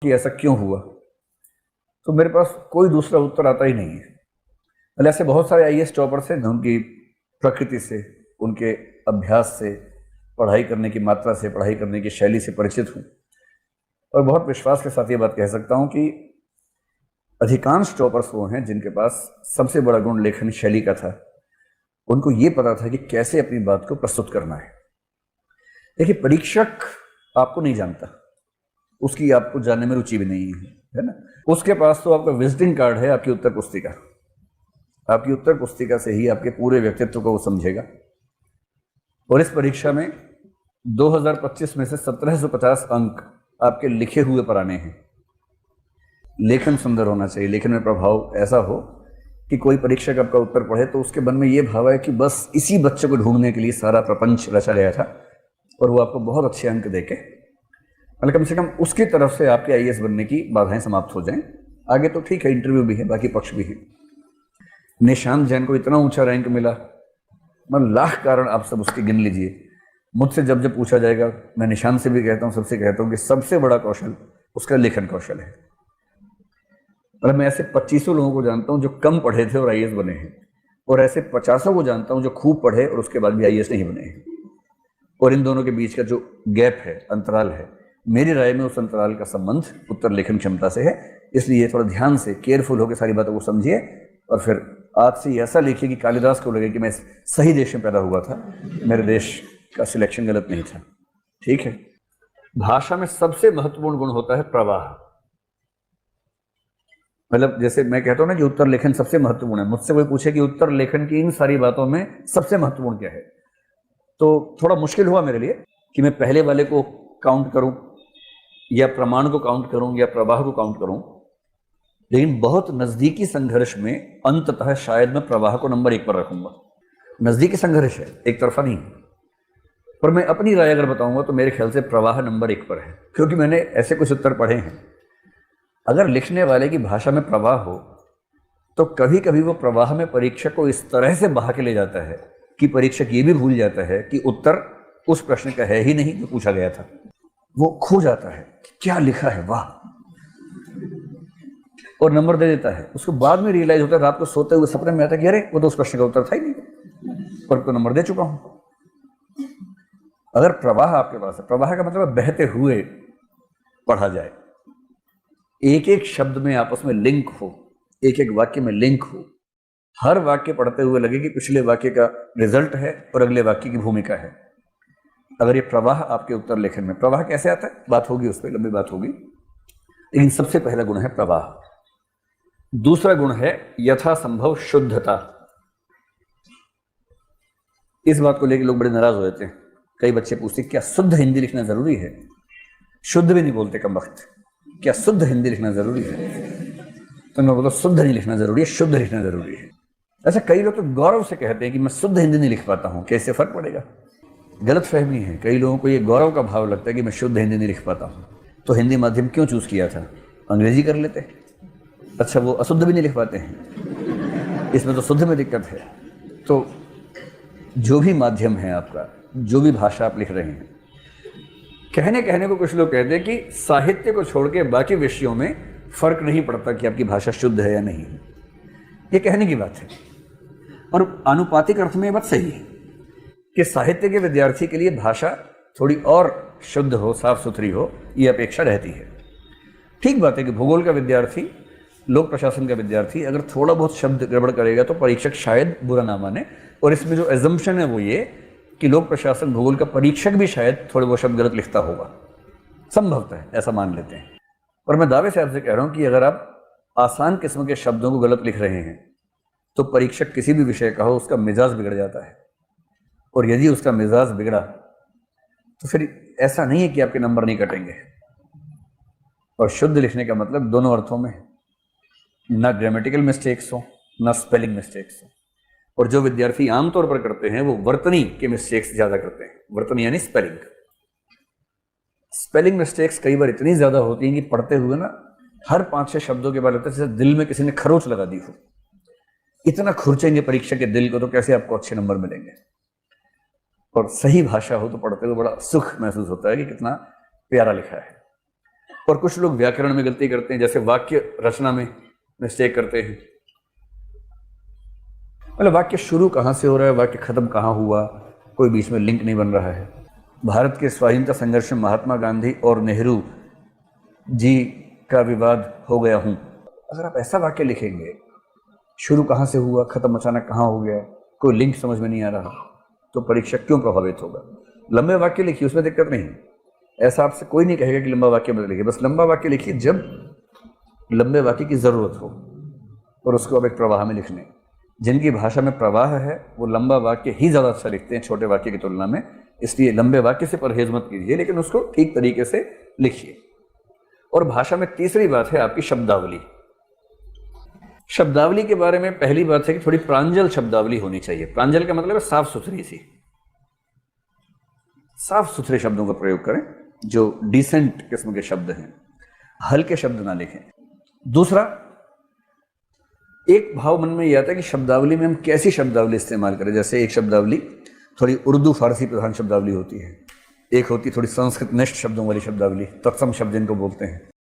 कि ऐसा क्यों हुआ, तो मेरे पास कोई दूसरा उत्तर आता ही नहीं है। मतलब ऐसे बहुत सारे आईएएस टॉपर्स हैं, उनकी प्रकृति से, उनके अभ्यास से, पढ़ाई करने की मात्रा से, पढ़ाई करने की शैली से परिचित हूँ, और बहुत विश्वास के साथ ये बात कह सकता हूँ कि अधिकांश टॉपर्स वो हैं जिनके पास सबसे बड़ा गुण लेखन शैली का था। उनको ये पता था कि कैसे अपनी बात को प्रस्तुत करना है। देखिए, परीक्षक आपको नहीं जानता, उसकी आपको जानने में रुचि भी नहीं है ना। उसके पास तो आपका विजिटिंग कार्ड है, आपकी उत्तर पुस्तिका। आपकी उत्तर पुस्तिका से ही आपके पूरे व्यक्तित्व को वो समझेगा। और इस परीक्षा में 2025 में से 1750 अंक आपके लिखे हुए पर आने हैं। लेखन सुंदर होना चाहिए, लेखन में प्रभाव ऐसा हो कि कोई परीक्षक आपका उत्तर पढ़े तो उसके मन में ये भाव है कि बस इसी बच्चे को ढूंढने के लिए सारा प्रपंच रचा गया था, और वो आपको बहुत अच्छे अंक देके, मतलब कम से कम उसकी तरफ से आपके आईएएस बनने की बाधाएं समाप्त हो जाएं। आगे तो ठीक है, इंटरव्यू भी है, बाकी पक्ष भी है। निशांत जैन को इतना ऊंचा रैंक मिला, मतलब लाख कारण आप सब उसके गिन लीजिए। मुझसे जब जब पूछा जाएगा, मैं निशांत से भी कहता हूँ, सबसे कहता हूँ कि सबसे बड़ा कौशल उसका लेखन कौशल है। मतलब मैं ऐसे 25 लोगों को जानता हूँ जो कम पढ़े थे और आईएएस बने हैं, और ऐसे 50 को जानता हूँ जो खूब पढ़े और उसके बाद भी आईएएस नहीं बने हैं। और इन दोनों के बीच का जो गैप है, अंतराल है, मेरी राय में उस अंतराल का संबंध उत्तर लेखन क्षमता से है। इसलिए थोड़ा ध्यान से, केयरफुल होकर सारी बातों को समझिए, और फिर आज से ऐसा लिखिए कि कालिदास को लगे कि मैं सही देश में पैदा हुआ था, मेरे देश का सिलेक्शन गलत नहीं था। ठीक है। भाषा में सबसे महत्वपूर्ण गुण होता है प्रवाह। मतलब जैसे मैं कहता हूं ना कि उत्तर लेखन सबसे महत्वपूर्ण है, मुझसे कोई पूछे कि उत्तर लेखन की इन सारी बातों में सबसे महत्वपूर्ण क्या है, तो थोड़ा मुश्किल हुआ मेरे लिए कि मैं पहले वाले को काउंट करूं, या प्रमाण को काउंट करूं, या प्रवाह को काउंट करूं। लेकिन बहुत नजदीकी संघर्ष में अंततः शायद मैं प्रवाह को नंबर 1 पर रखूंगा। नजदीकी संघर्ष है, एक तरफा नहीं। पर मैं अपनी राय अगर बताऊंगा तो मेरे ख्याल से प्रवाह नंबर 1 पर है, क्योंकि मैंने ऐसे कुछ उत्तर पढ़े हैं। अगर लिखने वाले की भाषा में प्रवाह हो तो कभी कभी वो प्रवाह में परीक्षक को इस तरह से बहा के ले जाता है कि परीक्षक ये भी भूल जाता है कि उत्तर उस प्रश्न का है ही नहीं जो पूछा गया था। वो खो जाता है कि क्या लिखा है, वाह, और नंबर दे देता है। उसको बाद में रियलाइज होता है, रात को सोते हुए सपने में आता है कि अरे वो तो उस प्रश्न का उत्तर था ही नहीं, पर तो नंबर दे चुका हूं। अगर प्रवाह आपके पास है, प्रवाह का मतलब बहते हुए पढ़ा जाए, एक एक शब्द में आपस में लिंक हो, एक एक वाक्य में लिंक हो, हर वाक्य पढ़ते हुए लगे कि पिछले वाक्य का रिजल्ट है और अगले वाक्य की भूमिका है। अगर ये प्रवाह आपके उत्तर लेखन में, प्रवाह कैसे आता है, बात होगी उस पर, लंबी बात होगी, लेकिन सबसे पहला गुण है प्रवाह। दूसरा गुण है यथासंभव शुद्धता। इस बात को लेकर लोग बड़े नाराज हो जाते हैं। कई बच्चे पूछते क्या शुद्ध हिंदी लिखना जरूरी है? शुद्ध भी नहीं बोलते कम वक्त, क्या शुद्ध हिंदी लिखना जरूरी है? तो मैं बोलता शुद्ध नहीं लिखना जरूरी है, शुद्ध लिखना जरूरी है। अच्छा, कई लोग तो गौरव से कहते हैं कि मैं शुद्ध हिंदी नहीं लिख पाता हूं, कैसे फर्क पड़ेगा? गलत फहमी है। कई लोगों को ये गौरव का भाव लगता है कि मैं शुद्ध हिंदी नहीं लिख पाता हूं, तो हिंदी माध्यम क्यों चूज किया था? अंग्रेजी कर लेते। अच्छा, वो अशुद्ध भी नहीं लिख पाते हैं, इसमें तो शुद्ध में दिक्कत है। तो जो भी माध्यम है आपका, जो भी भाषा आप लिख रहे हैं, कहने को कुछ लोग कहते हैं कि साहित्य को छोड़ के बाकी विषयों में फर्क नहीं पड़ता कि आपकी भाषा शुद्ध है या नहीं है। ये कहने की बात है, और आनुपातिक अर्थ में ये बात सही है कि साहित्य के विद्यार्थी के लिए भाषा थोड़ी और शुद्ध हो, साफ सुथरी हो, ये अपेक्षा रहती है। ठीक बात है कि भूगोल का विद्यार्थी, लोक प्रशासन का विद्यार्थी अगर थोड़ा बहुत शब्द गड़बड़ करेगा तो परीक्षक शायद बुरा ना माने, और इसमें जो एजम्पशन है वो ये कि लोक प्रशासन भूगोल का परीक्षक भी शायद थोड़े बहुत शब्द गलत लिखता होगा, संभवतः है, ऐसा मान लेते हैं। और मैं दावे से आपसे कह रहा हूं कि अगर आप आसान किस्म के शब्दों को गलत लिख रहे हैं तो परीक्षक किसी भी विषय का हो, उसका मिजाज बिगड़ जाता है। और यदि उसका मिजाज बिगड़ा तो फिर ऐसा नहीं है कि आपके नंबर नहीं कटेंगे। और शुद्ध लिखने का मतलब दोनों अर्थों में, ना ग्रामेटिकल मिस्टेक्स हो, ना स्पेलिंग मिस्टेक्स हो। और जो विद्यार्थी आमतौर पर करते हैं वो वर्तनी के मिस्टेक्स ज्यादा करते हैं। वर्तनी यानी स्पेलिंग। स्पेलिंग मिस्टेक्स कई बार इतनी ज्यादा होती हैं कि पढ़ते हुए ना हर 5-6 शब्दों के बाद लगता है जैसे दिल में किसी ने खरोच लगा दी हो। इतना खुरचेंगे परीक्षा के दिल को तो कैसे आपको अच्छे नंबर मिलेंगे। और सही भाषा हो तो पढ़ते हुए बड़ा सुख महसूस होता है कि कितना प्यारा लिखा है। और कुछ लोग व्याकरण में गलती करते हैं, जैसे वाक्य रचना में मिस्टेक करते हैं। मतलब वाक्य शुरू कहाँ से हो रहा है, वाक्य खत्म कहाँ हुआ, कोई बीच में लिंक नहीं बन रहा है। भारत के स्वाधीनता संघर्ष में महात्मा गांधी और नेहरू जी का विवाद हो गया हूँ, अगर आप ऐसा वाक्य लिखेंगे, शुरू कहाँ से हुआ, खत्म अचानक कहाँ हो गया, कोई लिंक समझ में नहीं आ रहा, तो परीक्षा क्यों प्रभावित होगा। लंबे वाक्य लिखिए, उसमें दिक्कत नहीं। ऐसा आपसे कोई नहीं कहेगा कि लंबा वाक्य मत लिखिए, बस लंबा वाक्य लिखिए जब लंबे वाक्य की ज़रूरत हो, और उसको अब एक प्रवाह में लिखने। जिनकी भाषा में प्रवाह है वो लंबा वाक्य ही ज़्यादा अच्छा लिखते हैं छोटे वाक्य की तुलना में, इसलिए लंबे वाक्य से परहेज मत कीजिए, लेकिन उसको ठीक तरीके से लिखिए। और भाषा में तीसरी बात है आपकी शब्दावली। शब्दावली के बारे में पहली बात है कि थोड़ी प्रांजल शब्दावली होनी चाहिए। प्रांजल का मतलब है साफ सुथरी सी, साफ सुथरे शब्दों का प्रयोग करें, जो डिसेंट किस्म के शब्द हैं, हल्के शब्द ना लिखें। दूसरा, एक भाव मन में यह आता है कि शब्दावली में हम कैसी शब्दावली इस्तेमाल करें। जैसे एक शब्दावली थोड़ी उर्दू फारसी प्रधान शब्दावली होती है, एक होती थोड़ी संस्कृत निष्ठ शब्दों वाली शब्दावली, तत्सम शब्द जिनको बोलते हैं।